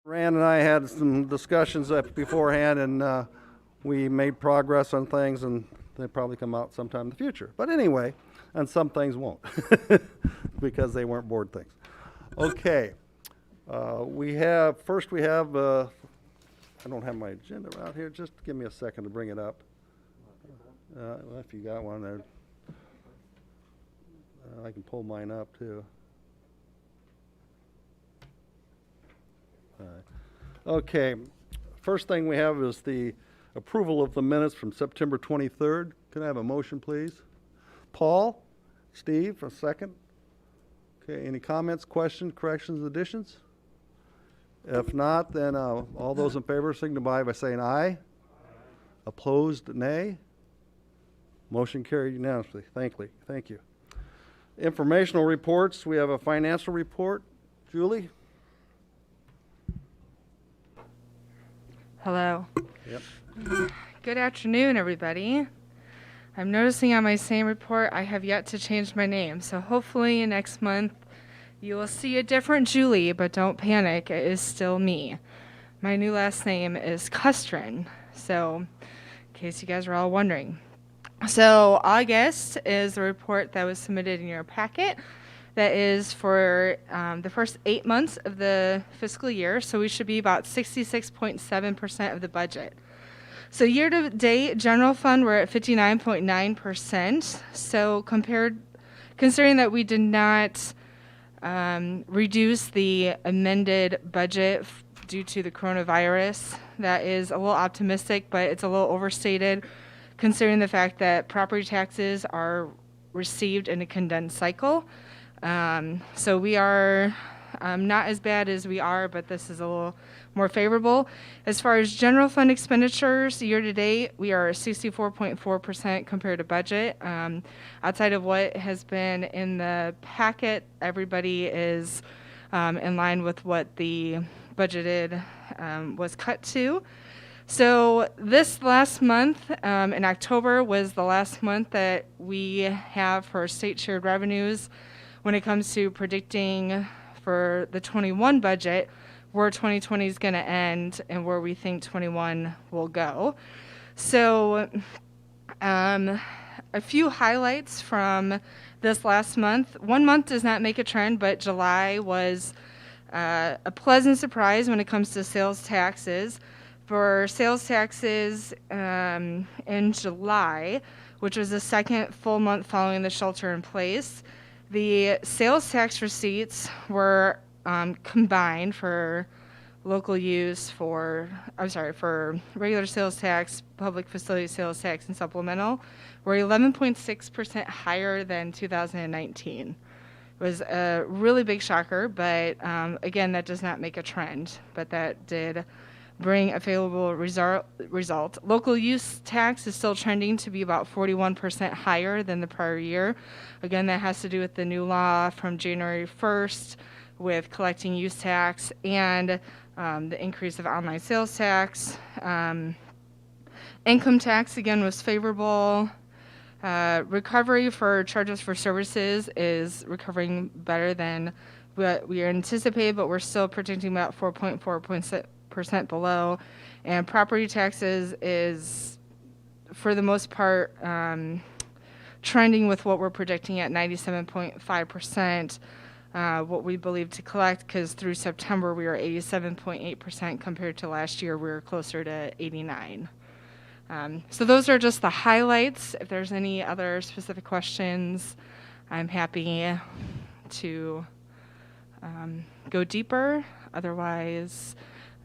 Rand and I had some discussions beforehand, and we made progress on things, and they probably come out sometime in the future. But anyway, and some things won't because they weren't board things. Okay, we have I don't have my agenda out here. Just give me a second to bring it up. Well, if you got one there, I can pull mine up too. Okay, first thing we have is the approval of the minutes from September 23rd. Can I have a motion, please? Paul, Steve, a second. Okay, any comments, questions, corrections, additions? If not, then all those in favor signify by saying aye. Opposed, nay. Motion carried unanimously. Thank you. Informational reports. We have a financial report. Julie? Hello. Yep. Good afternoon, everybody. I'm noticing on my same report I have yet to change my name, so hopefully next month you will see a different Julie, but don't panic, it is still me. My new last name is Custrin, so in case you guys are all wondering. So August is the report that was submitted in your packet. That is for the first 8 months of the fiscal year, so we should be about 66.7% of the budget. So year to date, general fund, we're at 59.9%. So considering that we did not reduce the amended budget due to the coronavirus, that is a little optimistic, but it's a little overstated considering the fact that property taxes are received in a condensed cycle. So we are not as bad as we are, but this is a little more favorable. As far as general fund expenditures, year to date, we are 64.4% compared to budget. Outside of what has been in the packet, everybody is in line with what the budgeted was cut to. So this last month, in October, was the last month that we have for state shared revenues when it comes to predicting for the 21 budget where 2020 is going to end and where we think 21 will go. So a few highlights from this last month. 1 month does not make a trend, but July was a pleasant surprise when it comes to sales taxes. For sales taxes in July, which was the second full month following the shelter in place, the sales tax receipts were combined for local use for regular sales tax, public facility sales tax, and supplemental were 11.6% higher than 2019. It was a really big shocker, but again, that does not make a trend, but that did bring a favorable result. Local use tax is still trending to be about 41% higher than the prior year. Again, that has to do with the new law from January 1st with collecting use tax and the increase of online sales tax. Income tax, again, was favorable. Recovery for charges for services is recovering better than what we anticipated, but we're still predicting about 4.4% below, and property taxes is for the most part trending with what we're predicting at 97.5%, what we believe to collect, because through September we were 87.8% compared to last year we were closer to 89. So those are just the highlights. If there's any other specific questions, I'm happy to go deeper. Otherwise,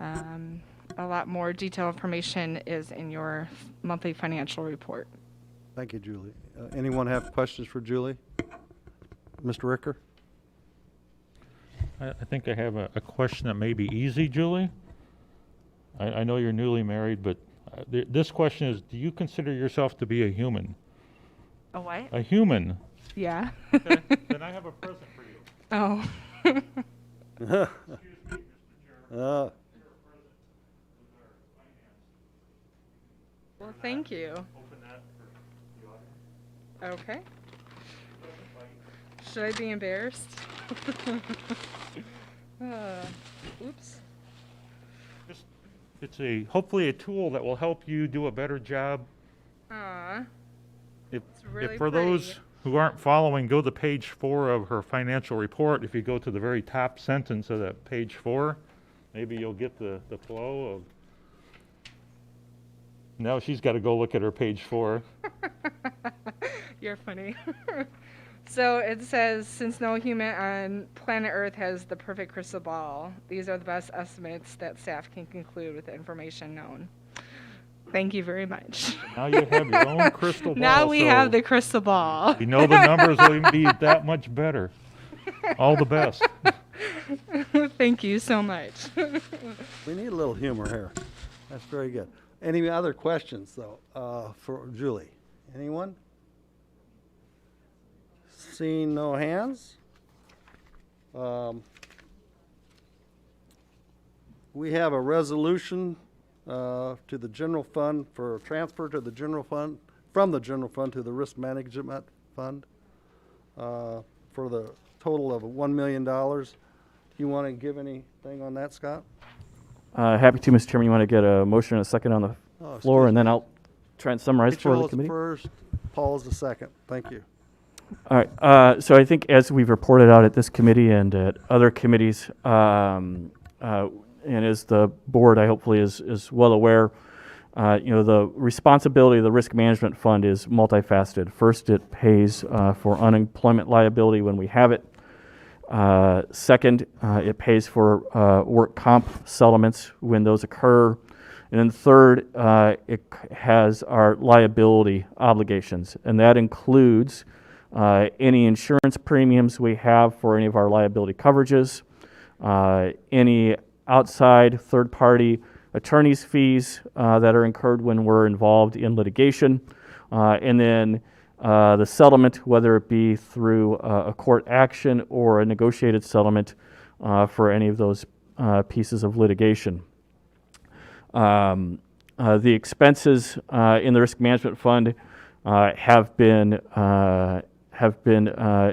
a lot more detailed information is in your monthly financial report. Thank you, Julie. Anyone have questions for Julie? Mr. Ricker? I think I have a question that may be easy, Julie. I know you're newly married, but this question is, do you consider yourself to be a human? A what? A human. Yeah. Okay, then I have a present for you. Oh. Excuse me, Mr. Chair. Well, thank you. Open that for the audience. Okay. Should I be embarrassed? Oops. It's hopefully a tool that will help you do a better job. Aw, If, really if for pretty. those who aren't following, go to page 4 of her financial report. If you go to the very top sentence of that page 4, maybe you'll get the flow of. Now she's got to go look at her page 4. You're funny. So it says, since no human on planet Earth has the perfect crystal ball, these are the best estimates that staff can conclude with the information known. Thank you very much. Now you have your own crystal ball. Now we have so the crystal ball. you know the numbers will be that much better. All the best. Thank you so much. We need a little humor here. That's very good. Any other questions, though, for Julie? Anyone? Seeing no hands. We have a resolution to the general fund for transfer to the general fund, from the general fund to the risk management fund for the total of $1 million. Do you want to give anything on that, Scott? Happy to, Mr. Chairman. You want to get a motion and a second on the Oh, floor, excuse and then I'll try and summarize for Rachel the is committee? first, Paul is the second. Thank you. All right. So I think as we've reported out at this committee and at other committees, and as the board, I hopefully is well aware, the responsibility of the risk management fund is multifaceted. First, it pays for unemployment liability when we have it. Second, it pays for work comp settlements when those occur. And then third, it has our liability obligations, and that includes any insurance premiums we have for any of our liability coverages, any outside third-party attorney's fees that are incurred when we're involved in litigation, and then the settlement, whether it be through a court action or a negotiated settlement for any of those pieces of litigation. The expenses in the risk management fund have been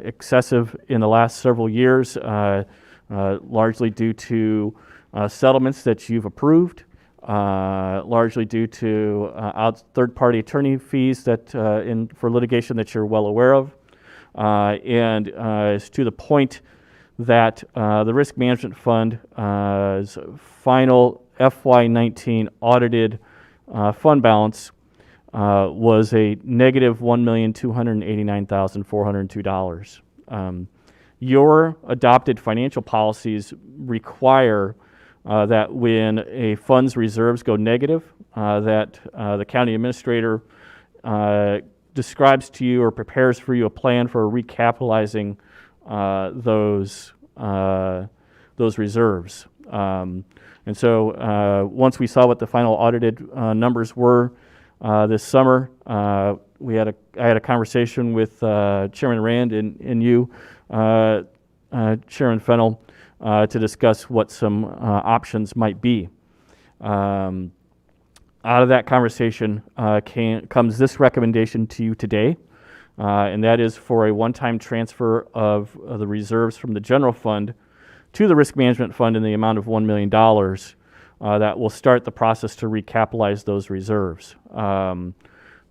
excessive in the last several years, largely due to settlements that you've approved, largely due to third-party attorney fees that for litigation that you're well aware of, and it's to the point that the risk management fund's final FY19 audited fund balance was a negative $1,289,402. Your adopted financial policies require that when a fund's reserves go negative, that the county administrator describes to you or prepares for you a plan for recapitalizing those reserves. And so once we saw what the final audited numbers were this summer, I had a conversation with Chairman Rand and you, Chairman Fennell, to discuss what some options might be. Out of that conversation comes this recommendation to you today, and that is for a one-time transfer of the reserves from the general fund to the risk management fund in the amount of $1 million that will start the process to recapitalize those reserves.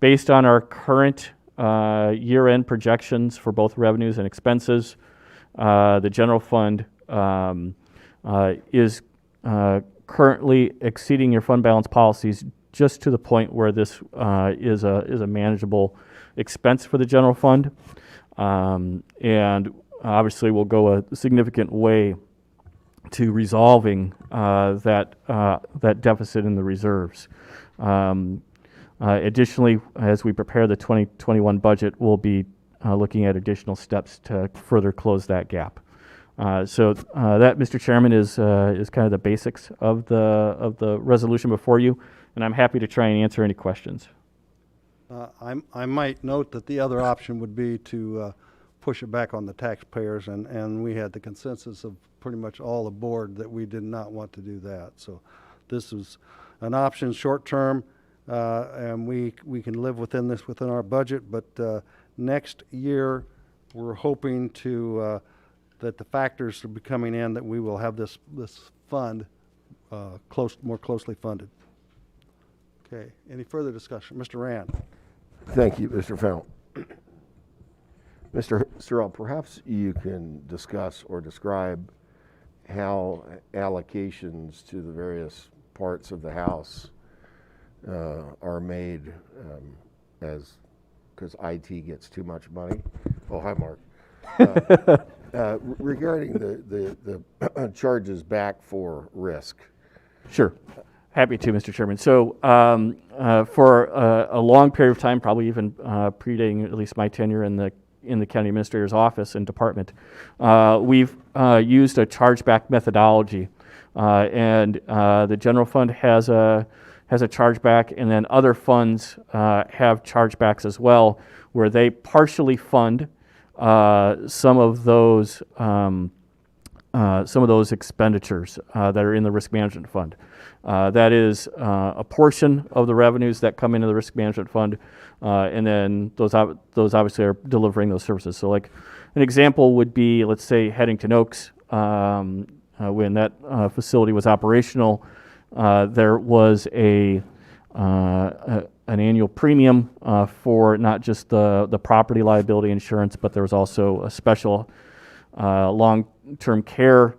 Based on our current year-end projections for both revenues and expenses, the general fund is currently exceeding your fund balance policies just to the point where this is a manageable expense for the general fund, and obviously will go a significant way to resolving that deficit in the reserves. Additionally, as we prepare the 2021 budget, we'll be looking at additional steps to further close that gap. So that, Mr. Chairman, is kind of the basics of the resolution before you, and I'm happy to try and answer any questions. I might note that the other option would be to push it back on the taxpayers, and we had the consensus of pretty much all the board that we did not want to do that. So this is an option short-term, and we can live within our budget, but next year we're hoping to that the factors will be coming in that we will have this fund more closely funded. Okay, any further discussion? Mr. Rand? Thank you, Mr. Fennell. Mr. Searle, perhaps you can discuss or describe how allocations to the various parts of the house are made because IT gets too much money. Oh, hi, Mark. Regarding the charges back for risk. Sure. Happy to, Mr. Chairman. So for a long period of time, probably even predating at least my tenure in the county administrator's office and department, we've used a chargeback methodology, and the general fund has a chargeback, and then other funds have chargebacks as well, where they partially fund some of those expenditures that are in the risk management fund. That is a portion of the revenues that come into the risk management fund, and then those obviously are delivering those services. So like an example would be, let's say, Headington Oaks, when that facility was operational, there was an annual premium for not just the property liability insurance, but there was also a special long-term care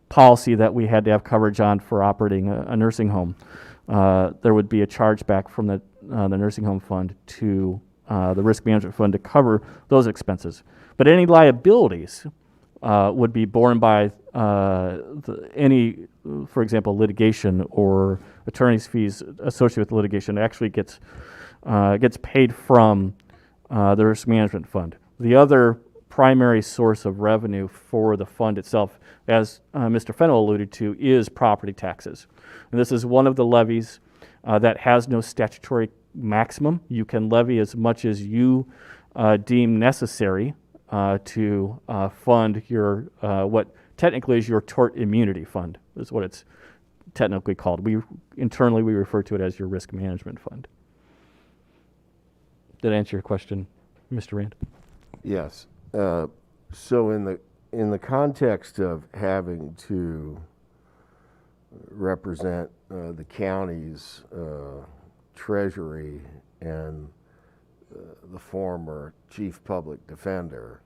policy that we had to have coverage on for operating a nursing home. There would be a chargeback from the nursing home fund to the risk management fund to cover those expenses. But any liabilities would be borne by any, for example, litigation or attorney's fees associated with litigation. Actually gets paid from the risk management fund. The other primary source of revenue for the fund itself, as Mr. Fennell alluded to, is property taxes. And this is one of the levies that has no statutory maximum. You can levy as much as you deem necessary to fund your what technically is your tort immunity fund, is what it's technically called. Internally we refer to it as your risk management fund. Did I answer your question, Mr. Rand? Yes. So in the context of having to represent the county's treasury and the former chief public defender,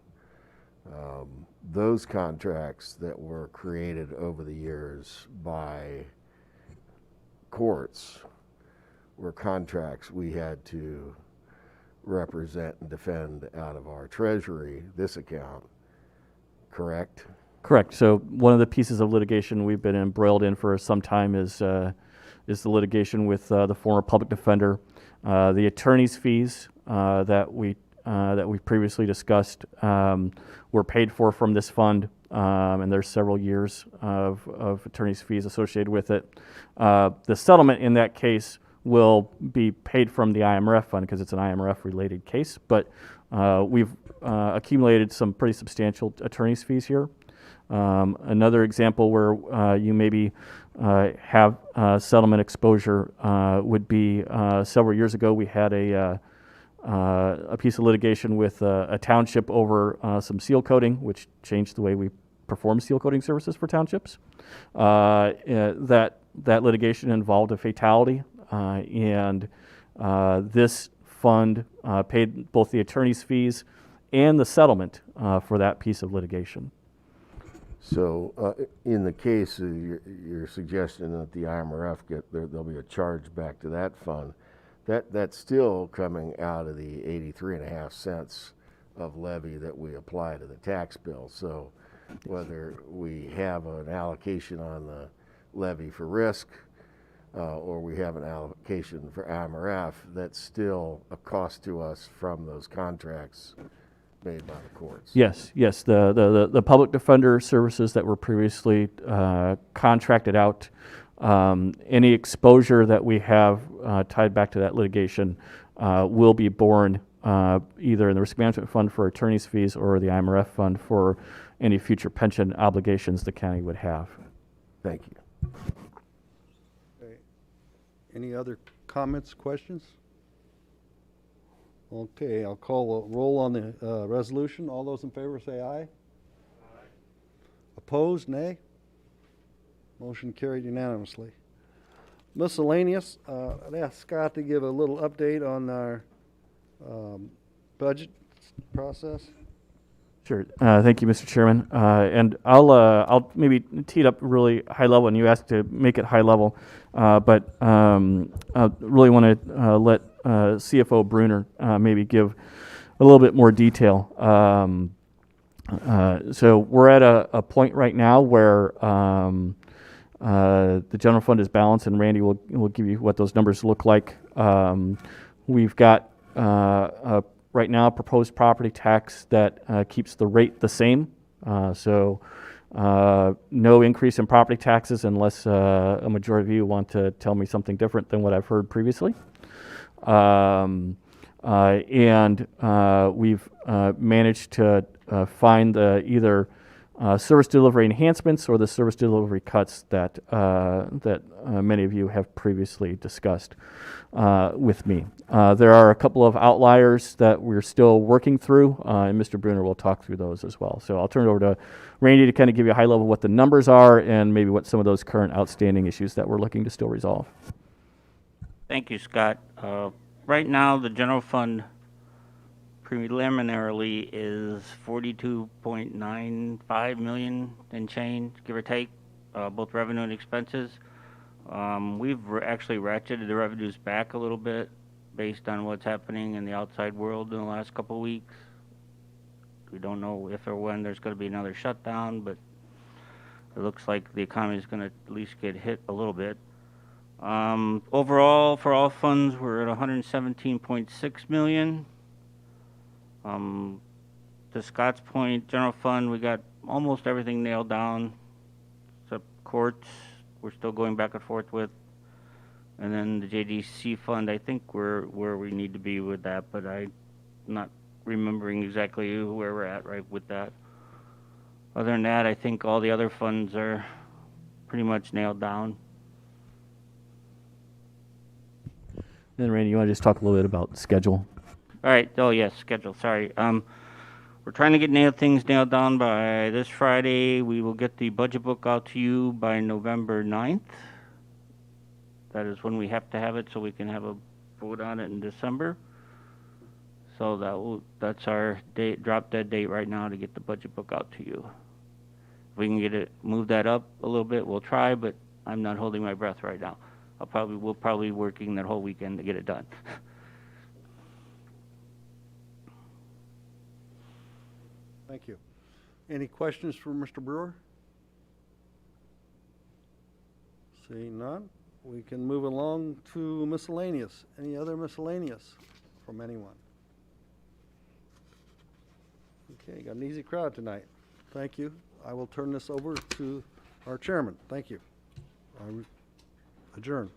those contracts that were created over the years by courts were contracts we had to represent and defend out of our treasury, this account, correct? Correct. So one of the pieces of litigation we've been embroiled in for some time is the litigation with the former public defender. The attorney's fees that we previously discussed were paid for from this fund, and there's several years of attorney's fees associated with it. The settlement in that case will be paid from the IMRF fund because it's an IMRF-related case, but we've accumulated some pretty substantial attorney's fees here. Another example where you maybe have settlement exposure would be several years ago we had a piece of litigation with a township over some seal coating, which changed the way we perform seal coating services for townships. That litigation involved a fatality, and this fund paid both the attorney's fees and the settlement for that piece of litigation. So in the case of your suggestion that the IMRF there'll be a charge back to that fund, that's still coming out of the 83.5 cents of levy that we apply to the tax bill. So whether we have an allocation on the levy for risk or we have an allocation for IMRF, that's still a cost to us from those contracts made by the courts. Yes. The public defender services that were previously contracted out, any exposure that we have tied back to that litigation will be borne either in the risk management fund for attorney's fees or the IMRF fund for any future pension obligations the county would have. Thank you. Okay. Any other comments, questions? Okay, I'll call a roll on the resolution. All those in favor say aye. Aye. Opposed, nay? Motion carried unanimously. Miscellaneous, I'd ask Scott to give a little update on our budget process. Sure. Thank you, Mr. Chairman. And I'll maybe tee it up really high level, and you asked to make it high level, but I really want to let CFO Bruner maybe give a little bit more detail. So we're at a point right now where the general fund is balanced, and Randy will give you what those numbers look like. We've got right now proposed property tax that keeps the rate the same. So no increase in property taxes unless a majority of you want to tell me something different than what I've heard previously. And we've managed to find either service delivery enhancements or the service delivery cuts that many of you have previously discussed with me. There are a couple of outliers that we're still working through, and Mr. Bruner will talk through those as well. So I'll turn it over to Randy to kind of give you a high level what the numbers are and maybe what some of those current outstanding issues that we're looking to still resolve. Thank you, Scott. Right now, the general fund preliminarily is 42.95 million and change, give or take, both revenue and expenses. We've actually ratcheted the revenues back a little bit based on what's happening in the outside world in the last couple of weeks. We don't know if or when there's going to be another shutdown, but it looks like the economy is going to at least get hit a little bit. Overall, for all funds, we're at 117.6 million. To Scott's point, general fund, we got almost everything nailed down, except courts, we're still going back and forth with. And then the JDC fund, I think we're where we need to be with that, but I'm not remembering exactly where we're at right with that. Other than that, I think all the other funds are pretty much nailed down. Then Randy, you want to just talk a little bit about schedule? All right. Oh, yes, schedule. Sorry. We're trying to get things nailed down by this Friday. We will get the budget book out to you by November 9th. That is when we have to have it so we can have a vote on it in December. So that's our date, drop dead date right now to get the budget book out to you. If we can move that up a little bit, we'll try, but I'm not holding my breath right now. We'll probably be working that whole weekend to get it done. Thank you. Any questions for Mr. Brewer? Seeing none, we can move along to miscellaneous. Any other miscellaneous from anyone? Okay, got an easy crowd tonight. Thank you. I will turn this over to our chairman. Thank you. I adjourn.